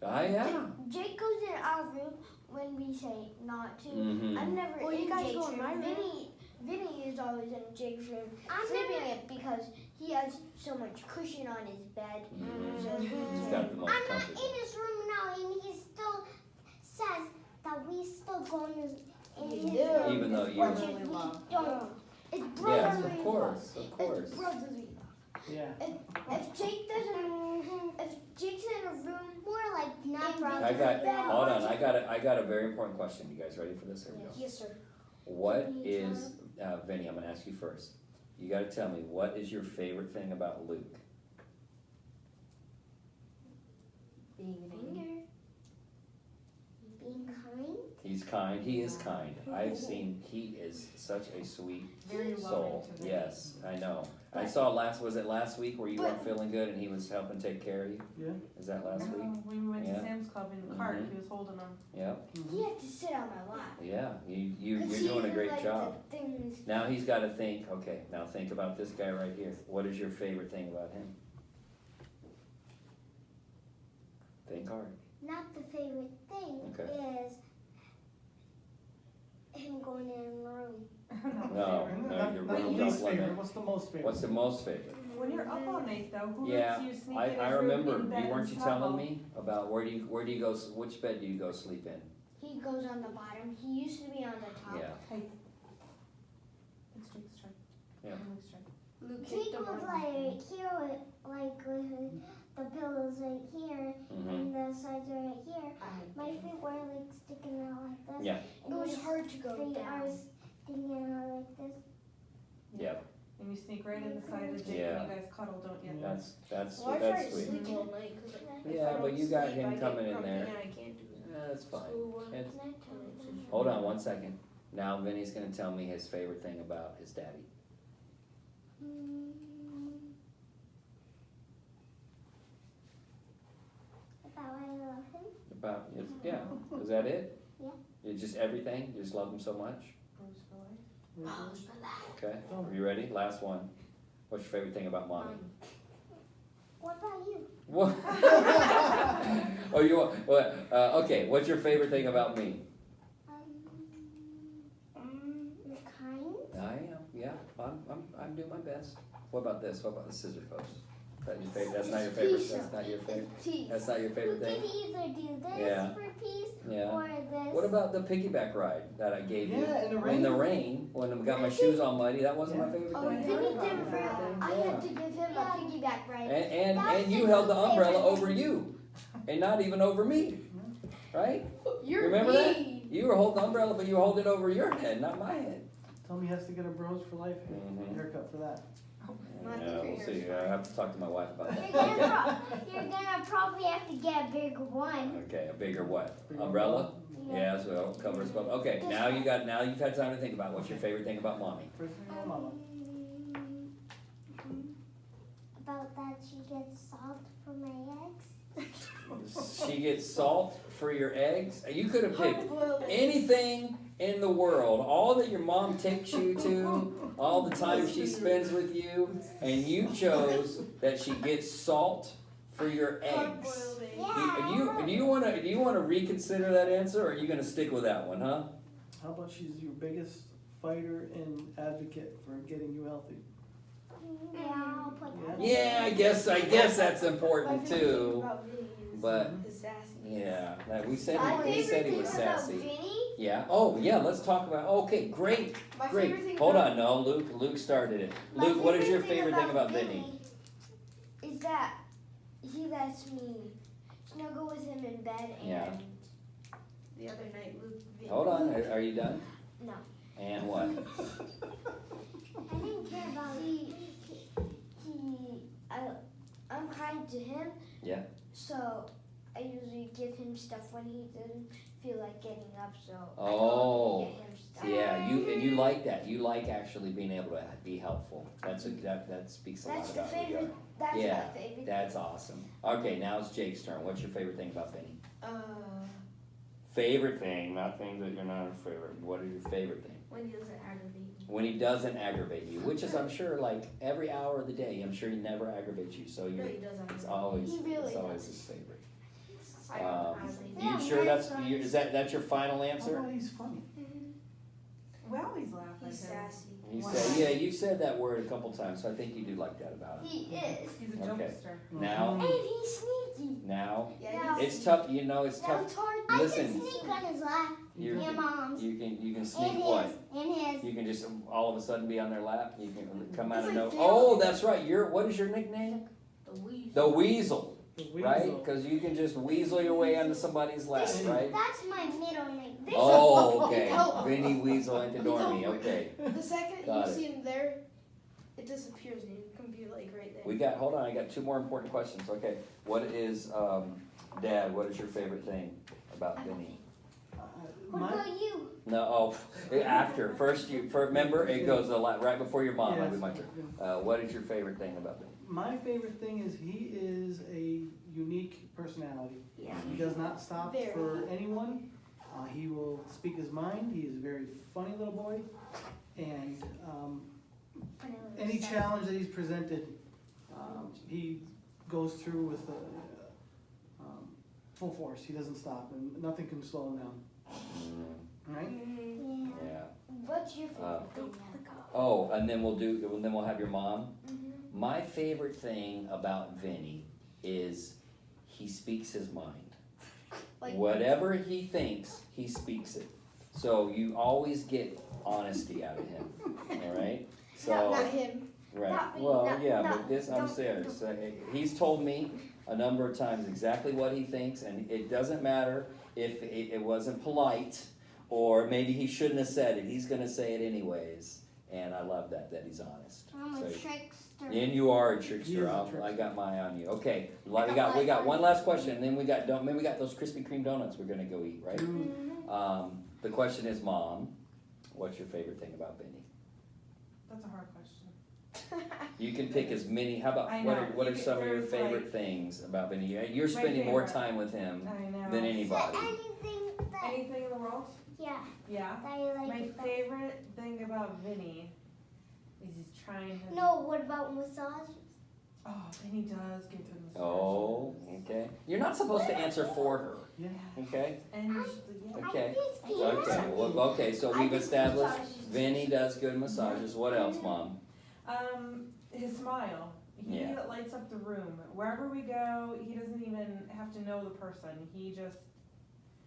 Yeah. Jake goes in our room when we say not to. Mm-hmm. I'm never Well, in you guys Jake's go in my room. room. Vinny is always in Jake's room, sleeping it because he has so much cushion on his bed. Mhm. So he He's can- got the most I'm not comfortable. in his room now, and he still says that we still go in his do. room. Even though you. Which Brotherly if we love. don't, it's Yes, brotherly of course, love. of course. It's brotherly love. Yeah. If Jake doesn't, if Jake's in a room, More like not I brother. I got. bed Hold on. watching- I got a very important question. You guys ready for this? Here we go. Yes, sir. What is Vinny? I'm gonna ask you first. You got to tell me what is your favorite thing about Luke? Being Finger. Being kind. He's kind. He is kind. I've seen. He is such a sweet Very soul. loving to me. Yes, I know. I saw was it last week where you weren't feeling good and he was helping take care of you? Yeah. Is that last week? When we went Yeah. to Sam's Club in the cart, Mhm. he was holding them. Yep. He had to sit on my lap. Yeah. You're 'Cause doing a he great liked job. the things. Now he's got to think. Okay. Now think about this guy right here. What is your favorite thing about him? Think hard. Not the favorite thing Okay. is him going in the room. No, Not your the room's least off favorite. limit. What's the most favorite? What's the most favorite? When you're up all night though, who Yeah, lets you sneak I in his room remember. in bed Weren't and you telling snuggle? me about where do you go? Which bed do you go sleep in? He goes on the bottom. He used to be on the top. Yeah. It's Jake's turn. Yeah. Luke's turn. Luke Jake kicked him was out. like here, with the pillows right here, Mm-hmm. and the sides are right here. My feet were like sticking out like this. Yeah. It was hard to go They down. are sticking out like this. Yep. And you sneak right in the side of Jake Yeah. and you guys cuddle, don't you? That's Well, I try that's to sweet. sleep all night because if Yeah, I but don't you got sleep, him I get coming in grumpy there. and I can't do Yeah, that's fine. schoolwork. It's- Can I tell you? Hold on one second. Now Vinny's gonna tell me his favorite thing about his daddy. About why I love him. About yeah. Is that it? Yeah. It's just everything. You just love him so much. Bruce for life. Okay. Are you ready? Last one. What's your favorite thing about mommy? What about you? What? Oh, you want? What? Okay. What's your favorite thing about me? You're kind. I am. Yeah. I'm doing my best. What about this? What about the scissor post? That your favorite? That's not your favorite. That's not your favorite. Teeth. That's not your You favorite can thing. either do this Yeah. for peace Yeah. or this. What about the piggyback ride that I gave you? Yeah, in the rain. In the rain, when I got my shoes all muddy, that wasn't my favorite Oh, thing. Vinny didn't forget. I Yeah. had to give him a piggyback ride. And you held the umbrella over you, and not even over me, right? You're Remember that? mean. You were holding the umbrella, but you were holding it over your head, not my head. Tell me he has to get a Bros for Life Mhm. haircut for that. Yeah, we'll see. I have to talk to my wife about You're that. gonna, you're gonna probably have to get a bigger one. Okay, a bigger what? Big Umbrella? Yeah. Yeah, so it covers both. Okay, now you've had time to think about what's your favorite thing about mommy. First thing about mama. About that she gets salt for my eggs. She gets salt for your eggs. You could have picked Hard-boiled eggs. anything in the world, all that your mom takes you to, all the time she spends with you, and you chose that she gets salt for your eggs. Hard-boiled eggs. Yeah. Do you want to reconsider that answer, or are you going to stick with that one, huh? How about she's your biggest fighter and advocate for getting you healthy? Yeah, I'll put that. Yeah, I guess that's My important favorite thing too. about Vinny is But his sassy. yeah, we said My he favorite was thing about sassy. Vinny Yeah. Oh yeah, let's talk about. Okay, great. My Great. favorite thing Hold about on, no, Luke started it. My Luke, what is your favorite thing about Vinny Vinny? Is that he lets me snuggle with him in bed and Yeah. the other night, Vinny. Hold on, are you done? No. And what? I didn't care about I'm kind to him. Yeah. So I usually give him stuff when he doesn't feel like getting up. So Oh. I get him stuff. Yeah, you like that. You like actually being able to be helpful. That speaks a lot That's the about who you are. favorite. That's Yeah, my favorite. That's awesome. Okay, now it's Jake's turn. What's your favorite thing about Vinny? Favorite thing, not things that you're not a favorite. What is your favorite thing? When he doesn't aggravate me. When he doesn't aggravate you, which is I'm sure like every hour of the day, I'm sure he never aggrabates you. So No, you're he doesn't. it's always He really it's always does. his favorite. I don't Um, honestly. Yeah, You sure nice is that's your final answer? Oh, he's funny. We always laugh at him. He's sassy. You Wow. said yeah, you said that word a couple times, so I think you do like that about him. He is. He's a Okay. jokester. Now and he's sneaky. now Yeah, No. it's tough. You know it's No, tough. it's hard. Listen. I can sneak on his lap. You And mom's. you can And sneak his. what? And his. You can just all of a sudden be on their lap. You can come out It's of like no. Phil. Oh, that's right. What is your nickname? The weasel. The Weasel, The right? weasel. Because you can just weasel your way onto somebody's lap, This, right? That's my middle name. This Oh, okay. No. Vinny Weasel Antidormi. Okay. The second Got you it. see him there, it disappears and you can be like right there. Hold on. I got two more important questions. Okay. What is Dad? What is your favorite thing about Vinny? What My, about you? No. Oh, after first remember it goes a lot right before your mom. That'll be my yes. turn. What is your favorite thing about Vinny? My favorite thing is he is a unique personality. Yeah. He does not stop Very. for anyone. He will speak his mind. He is a very funny little boy. And any challenge that he's presented, he goes through with full force. He doesn't stop, and nothing can slow him down. Right? Mm-hmm. Yeah. Yeah. What's your favorite thing? Oh, and then we'll have your mom. My favorite thing about Vinny is he speaks his mind. Like Whatever he thinks, he speaks it. So you always get honesty out of him. All right. So not him. right. Not me, Well, no, yeah, no, but this I'm no, serious. He's told me a number of times exactly what he thinks, and it doesn't matter if it wasn't polite or maybe he shouldn't have said it. He's going to say it anyways, and I love that he's honest. I'm a So- trickster. And you are a He trickster. is a I trickster. got my eye on you. Okay, we got one last question, and then we got those Krispy Kreme donuts we're gonna go eat, right? The question is, Mom, what's your favorite thing about Vinny? That's a hard question. You can pick as many. How about I what know. are You some of your there's favorite like- things about Vinny? You're My spending more favorite. time with him I know. than So anybody. anything that, Anything in the world? yeah, Yeah. that you like My about- favorite thing about Vinny is he's trying to. No, what about massages? Oh, Vinny does give good massages. Oh, okay. You're not supposed to answer for her. Yeah. Okay. And usually, yeah. Okay. I think it's Okay. Well, okay. So I we've think established massages- Vinny does good massages. What else, Mom? His smile. He Yeah. lights up the room. Wherever we go, he doesn't even have to know the person. He just,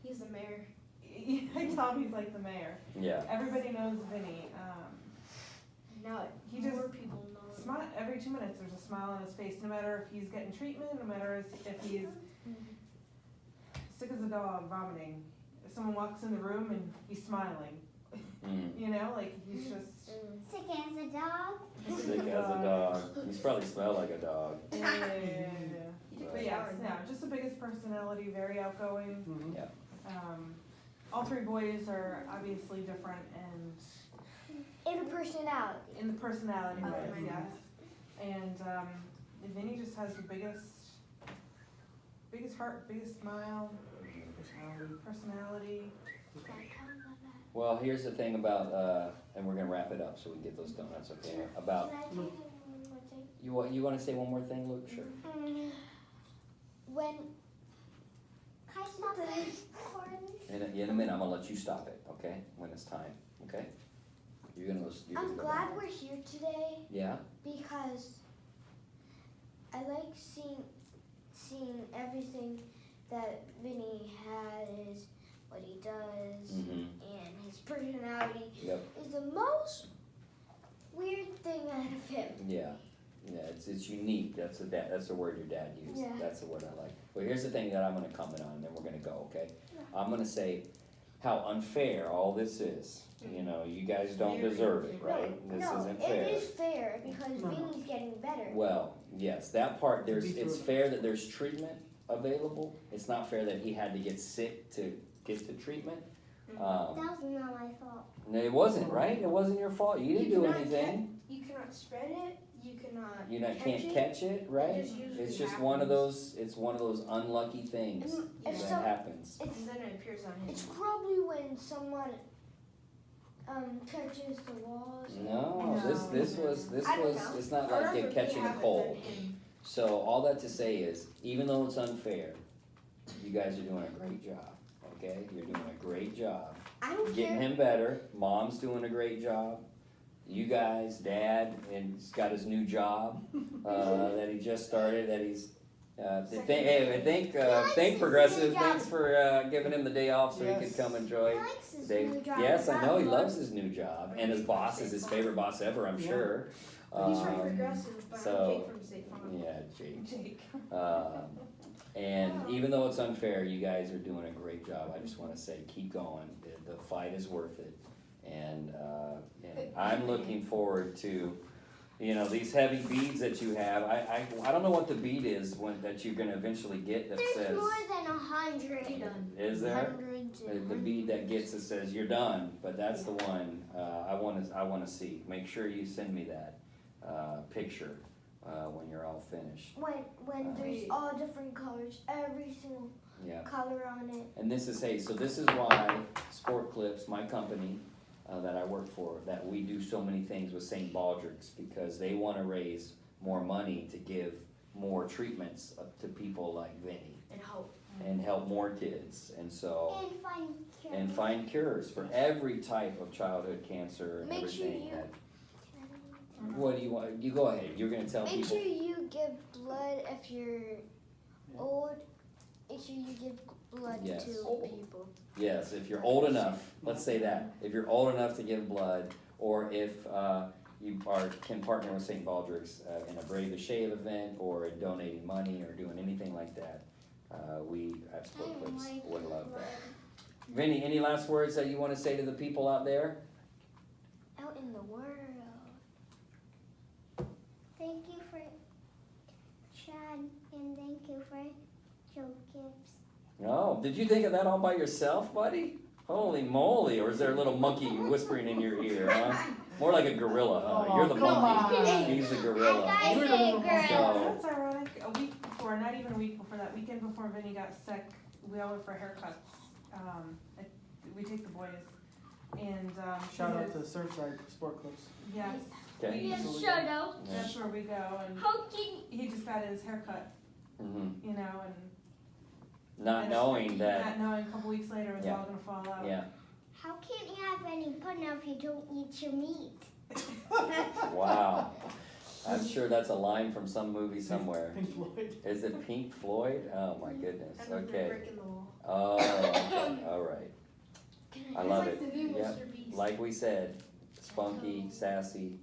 He's the mayor. I tell him he's like the mayor. Yeah. Everybody knows Vinny. Now He more just people know. Smile every 2 minutes. There's a smile on his face, no matter if he's getting treatment, no matter if he's sick as a dog, vomiting. if someone walks in the room and he's smiling, you know, like he's just. Sick as a dog. Sick as a dog. He's probably smelled like a dog. Yeah. But But yeah, just the biggest personality, very outgoing. Mhm. Yeah. All three boys are obviously different and In a personality. in the personality Oh, wise, my yes. And Vinny just has the biggest heart, biggest smile, personality. Well, here's the thing about, and we're gonna wrap it up so we can get those donuts, okay? About, Can I tell you one more thing? you wanna say one more thing, Luke? Sure. When Can I stop recording? In a minute, I'm gonna let you stop it, okay? When it's time, okay? You're gonna I'm go glad down. we're here today Yeah? because I like seeing everything that Vinny has, what he does, Mhm. and his personality Yep. is the most weird thing out of him. Yeah, it's unique, that's the word your dad used, Yeah. that's the word I like. Well, here's the thing that I'm gonna comment on, and then we're gonna go, okay? I'm gonna say how unfair all this is, you know, you guys don't deserve it, right? This No, isn't it fair. is fair because No. Vinny's getting better. Well, yes, that part, it's true. fair that there's treatment available, it's not fair that he had to get sick to get the treatment. That was not my fault. No, it wasn't, right? It wasn't your fault, you didn't do cannot anything. You cannot spread it. You cannot. You can't catch it. catch it, right? just usually It's just one of happens. those, it's one of those unlucky things And that if some, happens. it's And then it appears on him. it's probably when someone touches the walls. No, this was, I don't know. it's not Or like if it it catching a happened, cold. then him. So all that to say is, even though it's unfair, you guys are doing a great job, okay? You're doing a great job. I don't Getting care. him better, mom's doing a great job. You guys, dad, and he's got his new job, that he just started, that he's, thank Progressive, thanks for, giving him the day off so he could Yes. come enjoy. He likes his Dave, new job. yes, I know, he That loves his new job, and his boss is his favorite boss ever, I'm Yeah. sure. He's from Um, Progressive, but so- I'm Jake from State Farm. Yeah, Jake. Jake. And even though it's unfair, you guys are doing a great job. I just wanna say, keep going. The fight is worth it. And I'm looking forward to, these heavy beads that you have. I don't know what the bead is that you're gonna eventually get that There's says, more than 100. You're done. is there? Hundreds The and bead that gets that says you're done, but that's the one, I wanna see. Make sure you send me that, picture, when you're all finished. When there's all different colors, every single Yeah. color on it. And this is why Sport Clips, my company, that I work for, that we do so many things with St. Baldrick's, because they wanna raise more money to give more treatments to people like Vinny, And hope. and help more kids, and so, and find cure. and find cures for every type of childhood cancer and Make sure everything you- that, what do you want, you go ahead, you're gonna tell Make people. sure you give blood if you're old. Make sure you give blood Yes. to people. Yes, if you're old enough, let's say that, if you're old enough to give blood, or if you can partner with St. Baldrick's in a Brave to Shave event, or in donating money, or doing anything like that, we at Sport Clips would love that. Vinny, any last words that you want to say to the people out there? Out in the world. Thank you for Chad and thank you for Joe Gibbs. Oh, did you think of that all by yourself, buddy? Holy moly, or is there a little monkey whispering in your ear, huh? More like a gorilla, huh? Oh, You're the come monkey, on. he's the I gorilla. say girl. So, That's ironic. A week before, not even a week before, that weekend before Vinny got sick, we all went for haircuts. We take the boys, and Shout out to Surfside Sport Clips. yes, okay. Yes, So we shut up. that's where we go. And How can he just got his haircut, Mhm. and Not knowing that, not knowing a couple weeks later it's Yeah. all gonna fall out. yeah, how can't you have any fun if you don't eat your meat? wow. I'm sure that's a line from some movie somewhere. Pink Floyd. Is it Pink Floyd? Oh my goodness, And then okay. breaking the wall. Oh, okay. All right. I It's love like it. the new Yep. Mr. Beast. Like we said, spunky, sassy,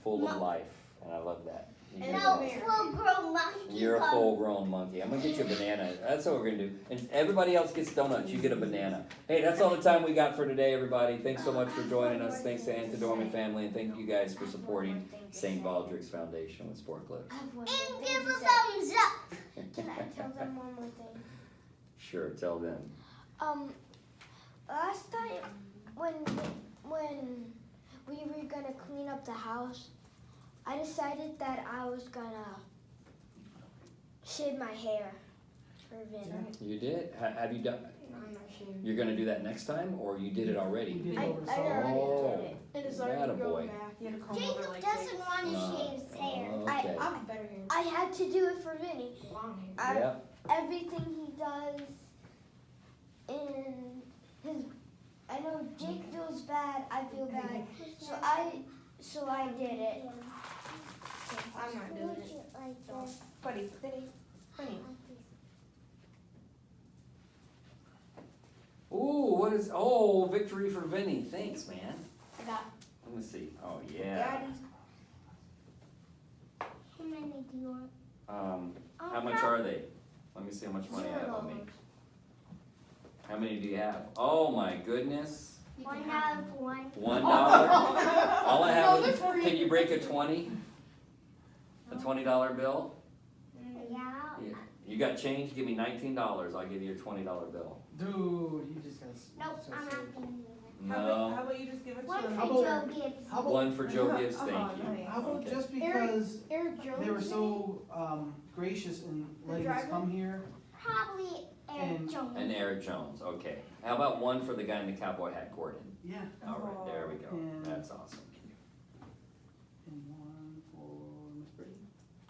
full of life, and I love that. And No, a bear. full grown monkey. You're a full-grown monkey. I'm gonna get you a banana. That's what we're gonna do. And everybody else gets donuts. You get a banana. Hey, that's all the time we got for today, everybody. Thanks so much for joining us. Thanks to Antidormi family, and thank you guys for supporting St. Baldrick's Foundation with Sport Clips. I have one more thing to say. Thumbs up. Can I tell them one more thing? Sure, tell them. Last time when we were gonna clean up the house, I decided that I was gonna shave my hair for Vinny. You did? Have you done? I'm not sure. You're gonna do that next time, or you did it We already? did I over already Oh. did it. It is already Atta grown boy. back. He had to comb over Jacob like doesn't this. want to shave his hair. Okay. I have better hair. I had to do it for Vinny. Long hair. Yep. Everything he does in his, I know Jake feels bad, I feel bad, so I did it. I'm not doing Would it. you like this? Buddy, Vinny. Ooh, what is? Oh, victory for Vinny. Thanks, man. I got Let me see. Oh yeah. Daddy's. How many do you want? How much are they? Let me see how much money I have on me. How many do you have? Oh my goodness. You One can have out of one. $1. All I have No, is, they're for can you. you break a 20? A $20 bill? Yeah. Yeah. You got change? Give me $19. I'll give you a $20 bill. Dude, you just got. Nope, I'm not gonna do that. How No. about you just give it to One him? for How Joe about- Gibbs. How about, One for Joe Gibbs, Oh, thank you. nice. how about Okay. just because Eric Jones. they were so gracious in letting us driver? come here? Probably Eric And- Jones. And Eric Jones, okay. How about one for the guy in the cowboy hat, Gordon? Yeah. All right, there we go. And- That's awesome. And one for Miss Brittany.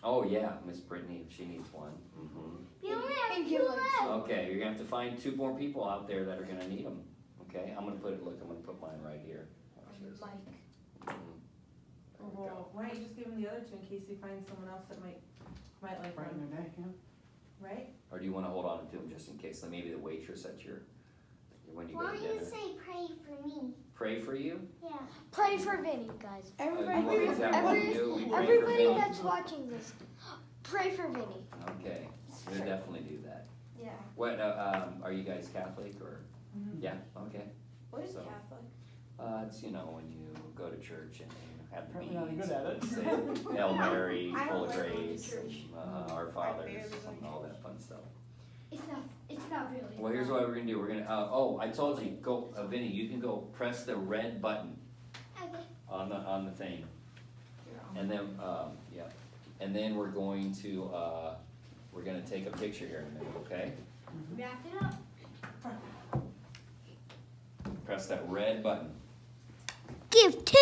Oh yeah, Miss Brittany, she needs one. Mhm. You only have And two give, like, left. Okay, you're gonna have to find 2 more people out there that are gonna need them. Okay, I'm gonna put mine right here. Watch this. Mike. Mhm. There we go. Well, why don't you just give him the other two in case he finds someone else that might like Right one, in their neck, yeah. right? Or do you wanna hold on to them just in case, like maybe the waitress at your, when you go Why to don't you dinner? say pray for me? Pray for you? Yeah. Pray for Vinny, guys. Is that what we do? We pray for Everybody Vinny? that's watching this, pray for Vinny. Okay, we'll definitely do that. Yeah. What, are you guys Catholic or? Mhm. Yeah, okay. What is So- Catholic? It's, you know, when you go to church and you have the Apparently not beads. good at it. Say Hail Mary, I full don't of like going to grace, church. Our Fathers, barely like and all that fun stuff. It's not really. Well, here's what we're gonna do, we're gonna, I told you, go, Vinny, you can go press the red button Okay. on the thing. You're on. And then, yeah, and then we're going to, we're gonna take a picture here in a minute, okay? Wrap it up. Press that red button. Give 2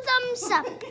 thumbs up.